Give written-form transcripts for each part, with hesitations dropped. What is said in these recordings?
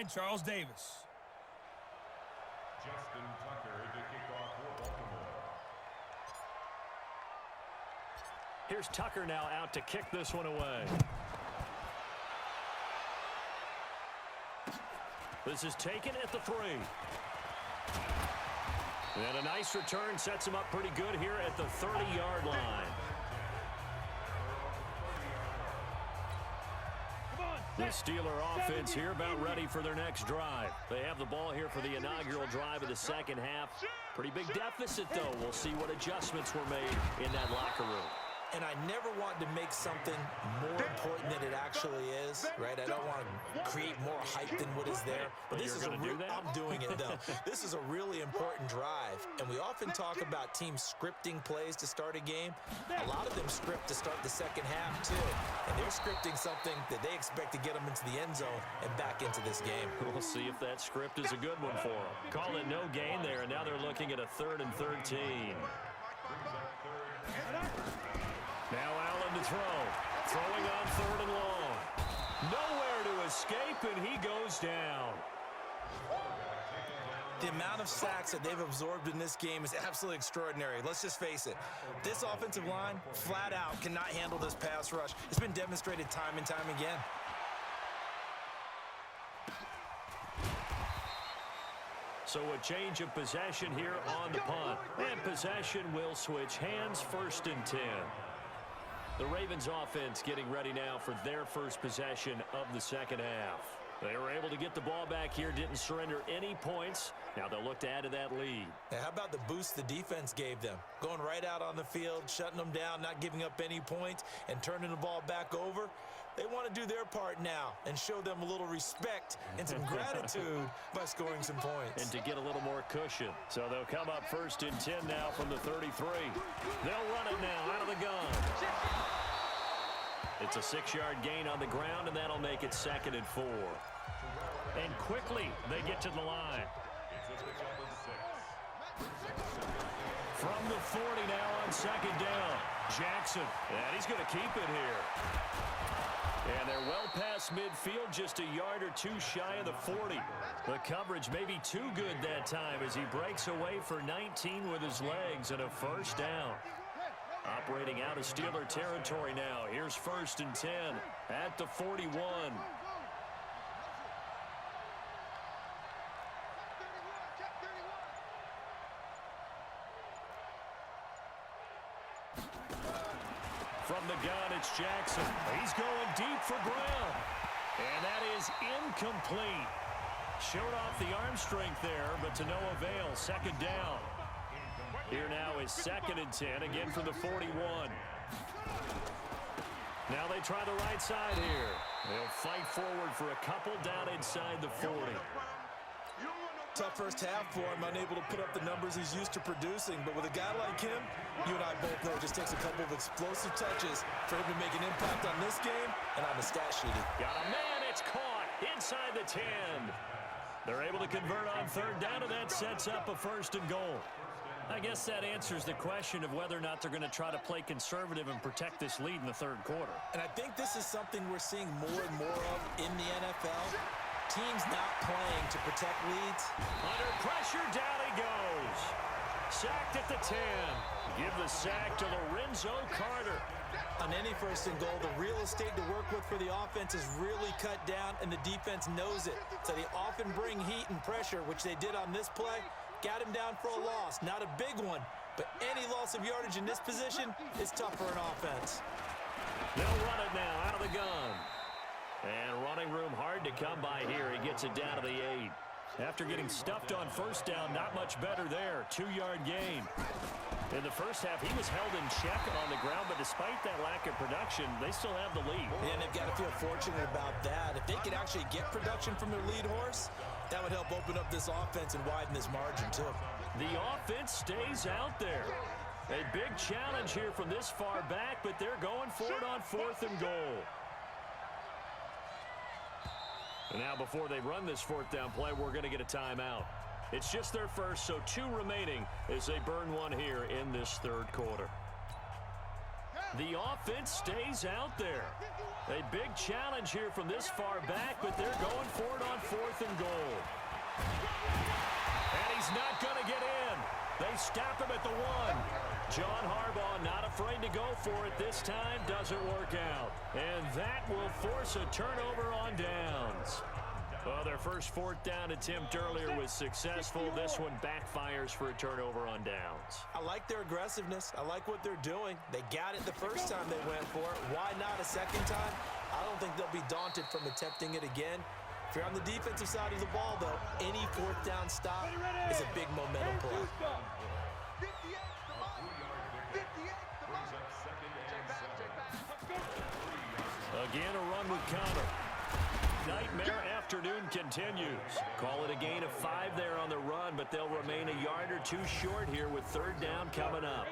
and Charles Davis. Justin Tucker to kick off for Baltimore. Here's Tucker now out to kick this one away. This is taken at the 3. And a nice return sets him up pretty good here at the 30-yard line. The Steeler offense here about ready for their next drive. They have the ball here for the inaugural drive of the second half. Pretty big deficit, though. We'll see what adjustments were made in that locker room. And I never want to make something more important than it actually is, right? I don't want to create more hype than what is there. But this is I'm doing it, though. This is a really important drive. And we often talk about teams scripting plays to start a game. A lot of them script to start the second half, too. And they're scripting something that they expect to get them into the end zone and back into this game. We'll see if that script is a good one for them. Call it no gain there, and now they're looking at a 3rd and 13. Now Allen to throw. Throwing on 3rd and long. Nowhere to escape, and he goes down. The amount of sacks that they've absorbed in this game is absolutely extraordinary. Let's just face it. This offensive line, flat out, cannot handle this pass rush. It's been demonstrated time and time again. So a change of possession here on the punt. And possession will switch hands, 1st and 10. The Ravens offense getting ready now for their first possession of the second half. They were able to get the ball back here, didn't surrender any points. Now they'll look to add to that lead. Now, how about the boost the defense gave them? Going right out on the field, shutting them down, not giving up any points, and turning the ball back over. They want to do their part now and show them a little respect and some gratitude by scoring some points. And to get a little more cushion. So they'll come up 1st and 10 now from the 33. They'll run it now out of the gun. It's a 6-yard gain on the ground, and that'll make it 2nd and 4. And quickly they get to the line. From the 40 now on 2nd down. Jackson, and he's going to keep it here. And they're well past midfield, just a yard or 2 shy of the 40. The coverage may be too good that time as he breaks away for 19 with his legs and a 1st down. Operating out of Steeler territory now. Here's 1st and 10 at the 41. From the gun, it's Jackson. He's going deep for Brown. And that is incomplete. Showed off the arm strength there, but to no avail. 2nd down. Here now is 2nd and 10, again from the 41. Now they try the right side here. They'll fight forward for a couple down inside the 40. Tough first half for him, unable to put up the numbers he's used to producing. But with a guy like him, you and I both know it just takes a couple of explosive touches for him to make an impact on this game and on the stat sheet. Got a man, it's caught inside the 10. They're able to convert on 3rd down, and that sets up a 1st and goal. I guess that answers the question of whether or not they're going to try to play conservative and protect this lead in the 3rd quarter. And I think this is something we're seeing more and more of in the NFL. Teams not playing to protect leads. Under pressure, down he goes. Sacked at the 10. Give the sack to Lorenzo Carter. On any 1st and goal, the real estate to work with for the offense is really cut down, and the defense knows it. So they often bring heat and pressure, which they did on this play. Got him down for a loss. Not a big one, but any loss of yardage in this position is tough for an offense. They'll run it now out of the gun. And running room hard to come by here. He gets it down to the 8. After getting stuffed on 1st down, not much better there. 2-yard gain. In the first half, he was held in check on the ground, but despite that lack of production, they still have the lead. And they've got to feel fortunate about that. If they could actually get production from their lead horse, that would help open up this offense and widen this margin, too. The offense stays out there. A big challenge here from this far back, but they're going for it on 4th and goal. And now before they run this 4th down play, we're going to get a timeout. It's just their first, so 2 remaining as they burn one here in this 3rd quarter. The offense stays out there. A big challenge here from this far back, but they're going for it on 4th and stop him at the 1. John Harbaugh not afraid to go for it this time. Doesn't work out. And that will force a turnover on downs. Well, their first 4th down attempt earlier was successful. This one backfires for a turnover on downs. I like their aggressiveness. I like what they're doing. They got it the first time they went for it. Why not a second time? I don't think they'll be daunted from attempting it again. If you're on the defensive side of the ball, though, any 4th down stop is a big momentum play. Again, a run with Connor. Nightmare afternoon continues. Call it a gain of 5 there on the run, but they'll remain a yard or 2 short here with 3rd down coming up.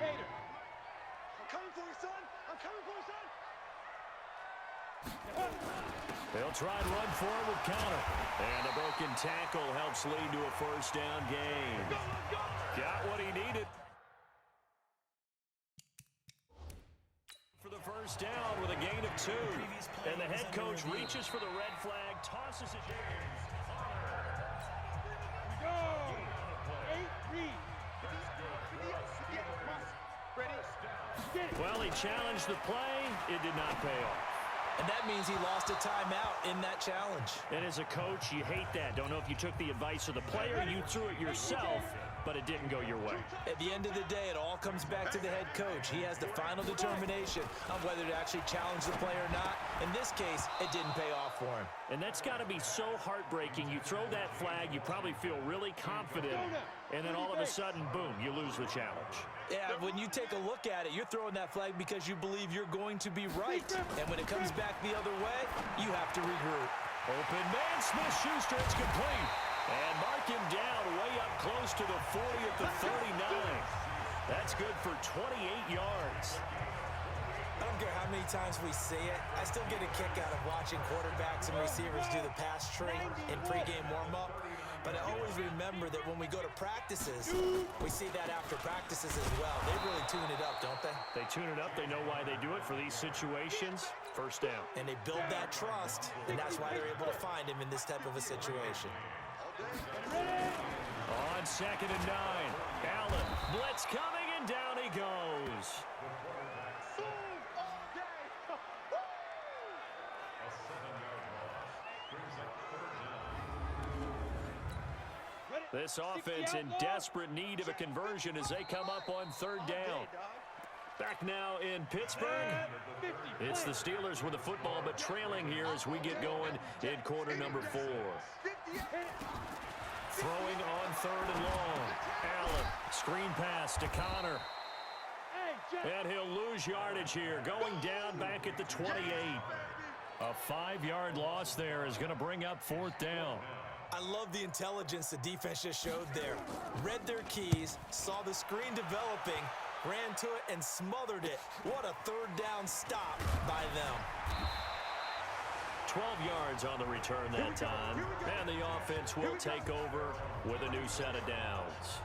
I'm coming for you, son. I'm coming for you, son. They'll try and run forward with Connor. And a broken tackle helps lead to a 1st down gain. Got what he needed. For the 1st down with a gain of 2. And the head coach reaches for the red flag, tosses it in. Go! 8 read. Well, he challenged the play. It did not pay off. And that means he lost a timeout in that challenge. And as a coach, you hate that. Don't know if you took the advice of the player, you threw it yourself, but it didn't go your way. At the end of the day, it all comes back to the head coach. He has the final determination on whether to actually challenge the play or not. In this case, it didn't pay off for him. And that's got to be so heartbreaking. You throw that flag, you probably feel really confident, and then all of a sudden, boom, you lose the challenge. Yeah, when you take a look at it, you're throwing that flag because you believe you're going to be right. And when it comes back the other way, you have to regroup. Open man, Smith-Schuster, it's complete. And mark him down way up close to the 40 at the 39. That's good for 28 yards. I don't care how many times we see it. I still get a kick out of watching quarterbacks and receivers do the pass tree in pregame warm-up. But I always remember that when we go to practices, we see that after practices as well. They really tune it up, don't they? They tune it up. They know why they do it for these situations. 1st down. And they build that trust, and that's why they're able to find him in this type of a situation. On 2nd and 9. Allen, blitz coming, and down he goes. This offense in desperate need of a conversion as they come up on 3rd down. Back now in Pittsburgh. It's the Steelers with the football, but trailing here as we get going in quarter number 4. Throwing on 3rd and long. Allen, screen pass to Connor. And he'll lose yardage here, going down back at the 28. A 5-yard loss there is going to bring up 4th down. I love the intelligence the defense just showed there. Read their keys, saw the screen developing, ran to it, and smothered it. What a 3rd down stop by them. 12 yards on the return that time. And the offense will take over with a new set of downs.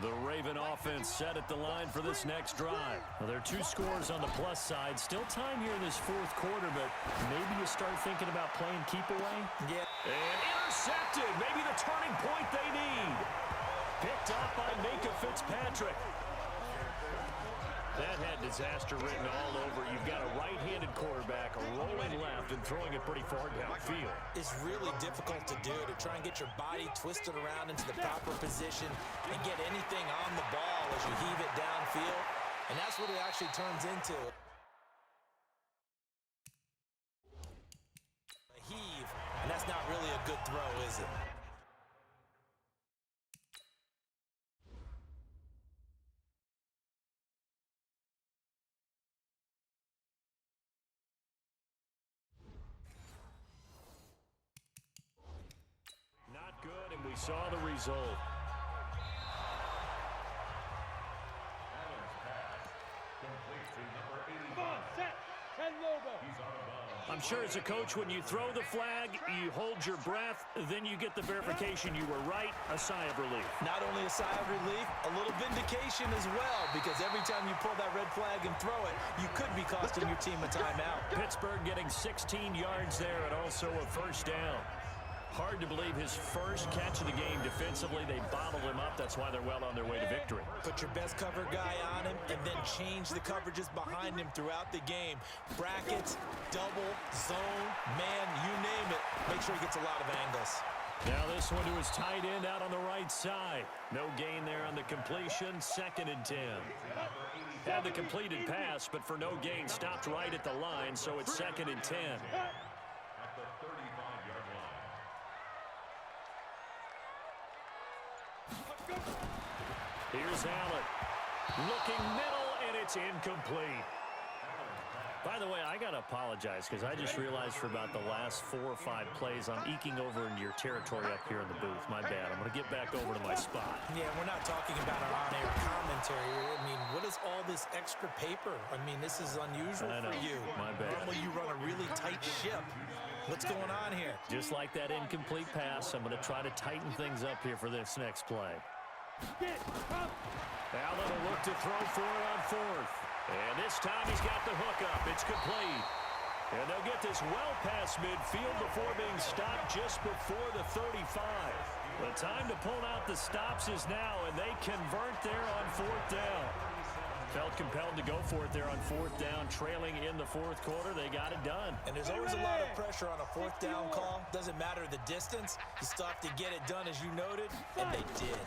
The Raven offense set at the line for this next drive. Well, there are 2 scores on the plus side. Still time here in this 4th quarter, but maybe you start thinking about playing keep away. Yeah. And intercepted. Maybe the turning point they need. Picked up by Minka Fitzpatrick. That had disaster written all over. You've got a right-handed quarterback rolling left and throwing it pretty far downfield. It's really difficult to do, to try and get your body twisted around into the proper position and get anything on the ball as you heave it downfield. And that's what it actually turns into. A heave, and that's not really a good throw, is it? Good, and we saw the result. I'm sure as a coach, when you throw the flag, you hold your breath, then you get the verification you were right, a sigh of relief. Not only a sigh of relief, a little vindication as well, because every time you pull that red flag and throw it, you could be costing your team a timeout. Pittsburgh getting 16 yards there and also a 1st down. Hard to believe his first catch of the game defensively. They bottled him up. That's why they're well on their way to victory. Put your best cover guy on him and then change the coverages behind him throughout the game. Brackets, double, zone, man, you name it. Make sure he gets a lot of angles. Now this one to his tight end out on the right side. No gain there on the completion. 2nd and 10. Had the completed pass, but for no gain, stopped right at the line, so it's 2nd and 10. At the 35-yard line. Here's Allen. Looking middle, and it's incomplete. By the way, I got to apologize because I just realized for about the last 4 or 5 plays, I'm eking over into your territory up here in the booth. My bad. I'm going to get back over to my spot. Yeah, we're not talking about our on-air commentary. I mean, what is all this extra paper? I mean, this is unusual for you. My bad. Normally you run a really tight ship. What's going on here? Just like that incomplete pass, I'm going to try to tighten things up here for this next play. Allen will look to throw for it on 4th. And this time he's got the hook up. It's complete. And they'll get this well past midfield before being stopped just before the 35. The time to pull out the stops is now, and they convert there on 4th down. Felt compelled to go for it there on 4th down, trailing in the 4th quarter. They got it done. And there's always a lot of pressure on a 4th down call. Doesn't matter the distance. You still have to get it done, as you noted, and they did.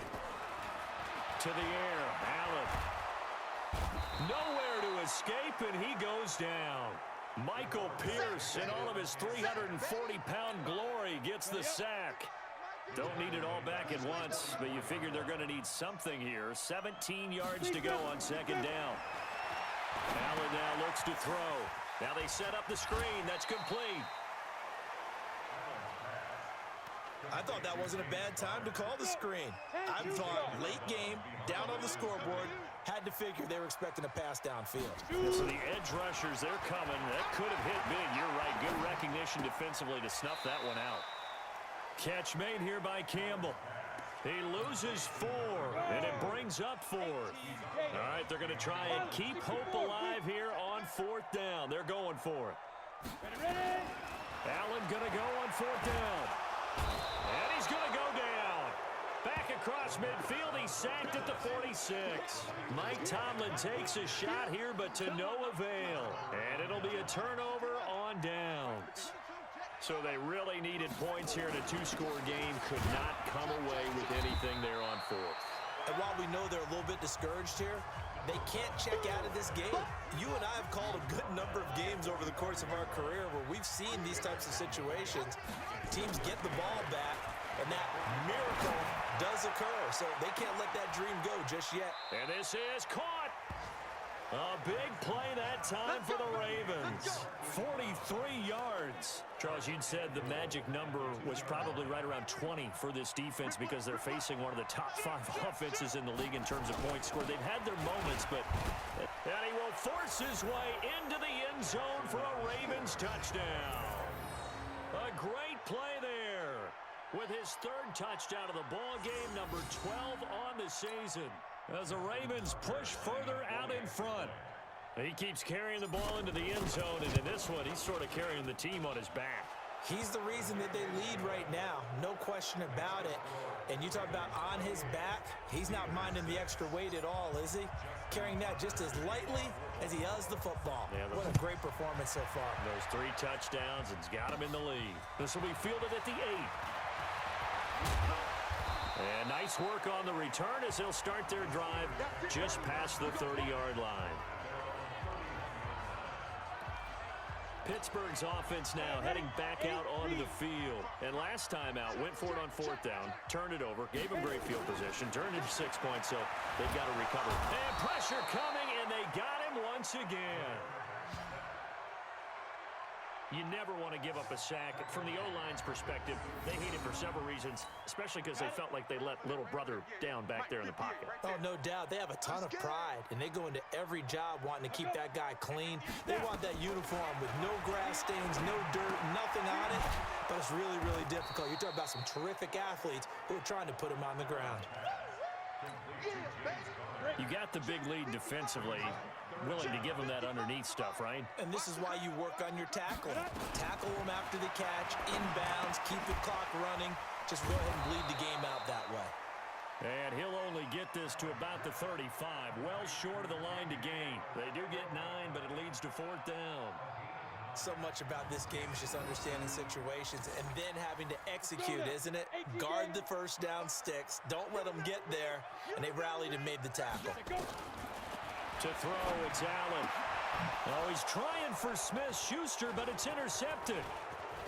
To the air, Allen. Nowhere to escape, and he goes down. Michael Pierce, in all of his 340-pound glory, gets the sack. Don't need it all back at once, but you figure they're going to need something here. 17 yards to go on 2nd down. Allen now looks to throw. Now they set up the screen. That's complete. I thought that wasn't a bad time to call the screen. I thought late game, down on the scoreboard, had to figure they were expecting a pass downfield. So the edge rushers, they're coming. That could have hit big. You're right. Good recognition defensively to snuff that one out. Catch made here by Campbell. He loses 4, and it brings up 4th. All right, they're going to try and keep hope alive here on 4th down. They're going for it. Allen going to go on 4th down. And he's going to go down. Back across midfield, he's sacked at the 46. Mike Tomlin takes a shot here, but to no avail. And it'll be a turnover on downs. So they really needed points here in a 2-score game. Could not come away with anything there on 4th. And while we know they're a little bit discouraged here, they can't check out of this game. You and I have called a good number of games over the course of our career where we've seen these types of situations. Teams get the ball back, and that miracle does occur. So they can't let that dream go just yet. And this is caught. A big play that time for the Ravens. 43 yards. Charles, you'd said the magic number was probably right around 20 for this defense because they're facing one of the top 5 offenses in the league in terms of points scored. They've had their moments, but and he will force his way into the end zone for a Ravens touchdown. A great play there with his 3rd touchdown of the ball game, number 12 on the season. As the Ravens push further out in front. He keeps carrying the ball into the end zone, and in this one, he's sort of carrying the team on his back. He's the reason that they lead right now, no question about it. And you talk about on his back, he's not minding the extra weight at all, is he? Carrying that just as lightly as he does the football. Yeah, what a great performance so far. Those 3 touchdowns, and he's got him in the lead. This will be fielded at the 8. And nice work on the return as they'll start their drive just past the 30-yard line. Pittsburgh's offense now heading back out onto the field. And last time out, went for it on 4th down, turned it over, gave him great field position, turned into 6 points, so they've got to recover. And pressure coming, and they got him once again. You never want to give up a sack. From the O-line's perspective, they hate it for several reasons, especially because they felt like they let little brother down back there in the pocket. Oh, no doubt. They have a ton of pride, and they go into every job wanting to keep that guy clean. They want that uniform with no grass stains, no dirt, nothing on it, but it's really, really difficult. You're talking about some terrific athletes who are trying to put him on the ground. You got the big lead defensively. willing to give him that underneath stuff, right? And this is why you work on your tackling. Tackle him after the catch, inbounds, keep the clock running. Just go ahead and bleed the game out that way. And he'll only get this to about the 35, well short of the line to gain. They do get 9, but it leads to 4th down. So much about this game is just understanding situations and then having to execute, isn't it? Guard the first down sticks. Don't let them get there. And they rallied and made the tackle. To throw, it's Allen. Oh, he's trying for Smith-Schuster, but it's intercepted.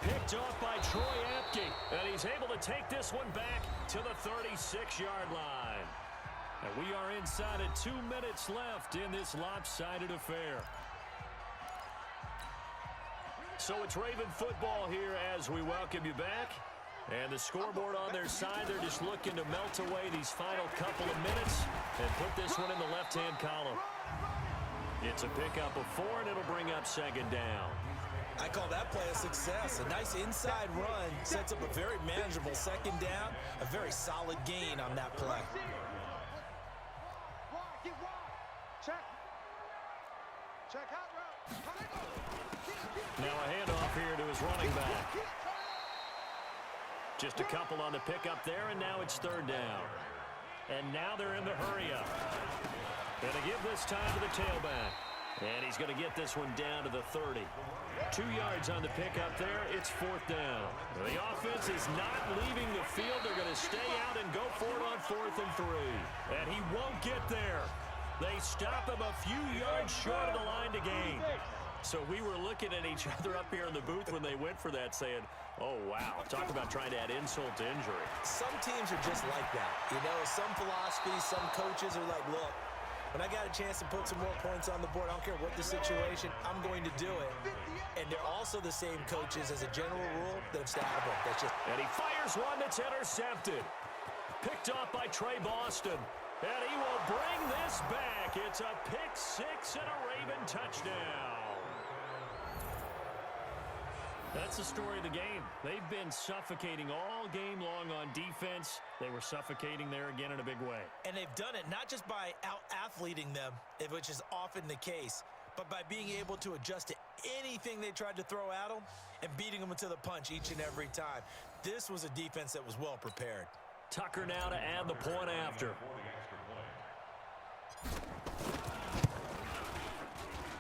Picked off by Troy Apke. And he's able to take this one back to the 36-yard line. And we are inside of 2 minutes left in this lopsided affair. So it's Raven football here as we welcome you back. And the scoreboard on their side, they're just looking to melt away these final couple of minutes and put this one in the left-hand column. It's a pickup of 4, and it'll bring up 2nd down. I call that play a success. A nice inside run sets up a very manageable 2nd down. A very solid gain on that play. Check out route. Now a handoff here to his running back. Just a couple on the pickup there, and now it's 3rd down. And now they're in the hurry-up. Going to give this time to the tailback. And he's going to get this one down to the 30. 2 yards on the pickup there. It's 4th down. The offense is not leaving the field. They're going to stay out and go for it on 4th and 3. And he won't get there. They stop him a few yards short of the line to gain. So we were looking at each other up here in the booth when they went for that saying, oh, wow, talk about trying to add insult to injury. Some teams are just like that. You know, some philosophies, some coaches are like, look, when I got a chance to put some more points on the board, I don't care what the situation, I'm going to do it. And they're also the same coaches as a general rule that have started them. That's just... And he fires one that's intercepted. Picked off by Trey Boston. And he will bring this back. It's a pick 6 and a Raven touchdown. That's the story of the game. They've been suffocating all game long on defense. They were suffocating there again in a big way. And they've done it not just by out-athleting them, which is often the case, but by being able to adjust to anything they tried to throw at them and beating them to the punch each and every time. This was a defense that was well prepared. Tucker now to add the point after.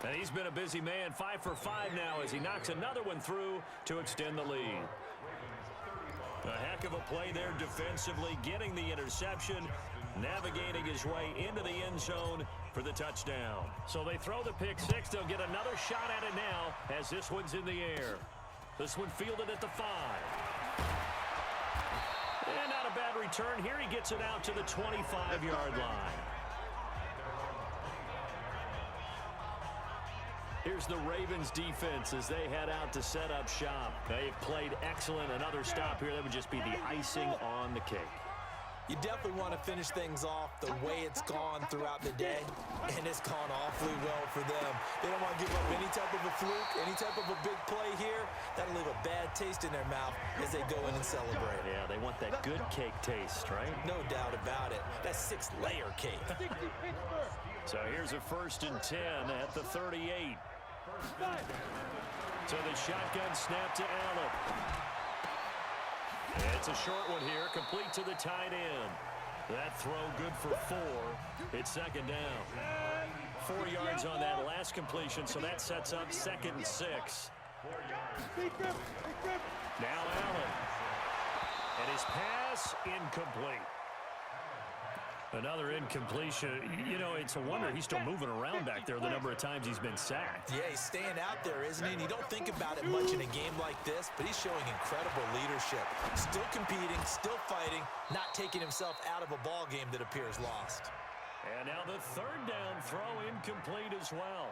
And he's been a busy man, 5 for 5 now as he knocks another one through to extend the lead. A heck of a play there defensively, getting the interception, navigating his way into the end zone for the touchdown. So they throw the pick 6. They'll get another shot at it now as this one's in the air. This one fielded at the 5. And not a bad return here. He gets it out to the 25-yard line. Here's the Ravens defense as they head out to set up shop. They've played excellent. Another stop here, that would just be the icing on the cake. You definitely want to finish things off the way it's gone throughout the day, and it's gone awfully well for them. They don't want to give up any type of a fluke, any type of a big play here. That'll leave a bad taste in their mouth as they go in and celebrate. Yeah, they want that good cake taste, right? No doubt about it. That 6-layer cake. So here's a 1st and 10 at the 38. So the shotgun snap to Allen. It's a short one here, complete to the tight end. That throw good for 4. It's 2nd down. 4 yards on that last completion, so that sets up 2nd and 6. Now Allen. And his pass incomplete. Another incompletion. You know, it's a wonder he's still moving around back there the number of times he's been sacked. Yeah, he's staying out there, isn't he? And you don't think about it much in a game like this, but he's showing incredible leadership. Still competing, still fighting, not taking himself out of a ball game that appears lost. And now the 3rd down throw incomplete as well.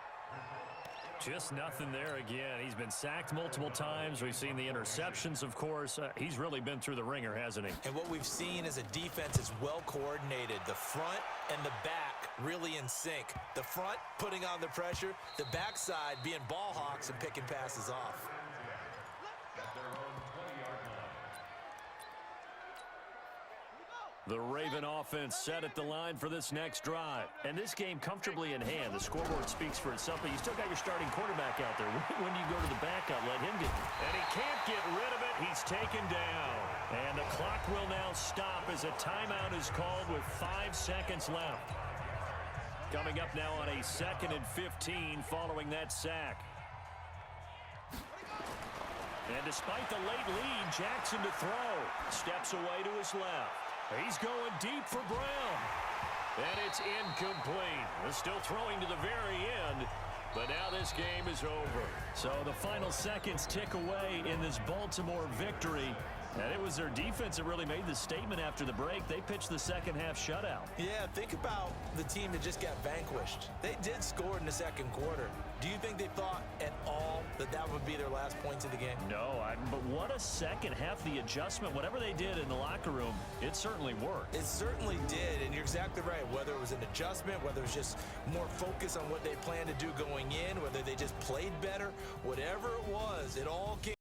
Just nothing there again. He's been sacked multiple times. We've seen the interceptions, of course. He's really been through the ringer, hasn't he? And what we've seen is a defense is well coordinated. The front and the back really in sync. The front putting on the pressure, the backside being ball hawks and picking passes off. The Raven offense set at the line for this next drive. And this game comfortably in hand. The scoreboard speaks for itself, but you still got your starting quarterback out there. When do you go to the backup? Let him get it. And he can't get rid of it. He's taken down. And the clock will now stop as a timeout is called with 5 seconds left. Coming up now on a 2nd and 15 following that sack. And despite the late lead, Jackson to throw. Steps away to his left. He's going deep for Brown. And it's incomplete. They're still throwing to the very end. But now this game is over. So the final seconds tick away in this Baltimore victory. And it was their defense that really made the statement after the break. They pitched the second half shutout. Yeah, think about the team that just got vanquished. They did score in the second quarter. Do you think they thought at all that that would be their last points of the game? No, but what a second half. The adjustment, whatever they did in the locker room, it certainly worked. It certainly did, and you're exactly right. Whether it was an adjustment, whether it was just more focus on what they planned to do going in, whether they just played better, whatever it was, it all came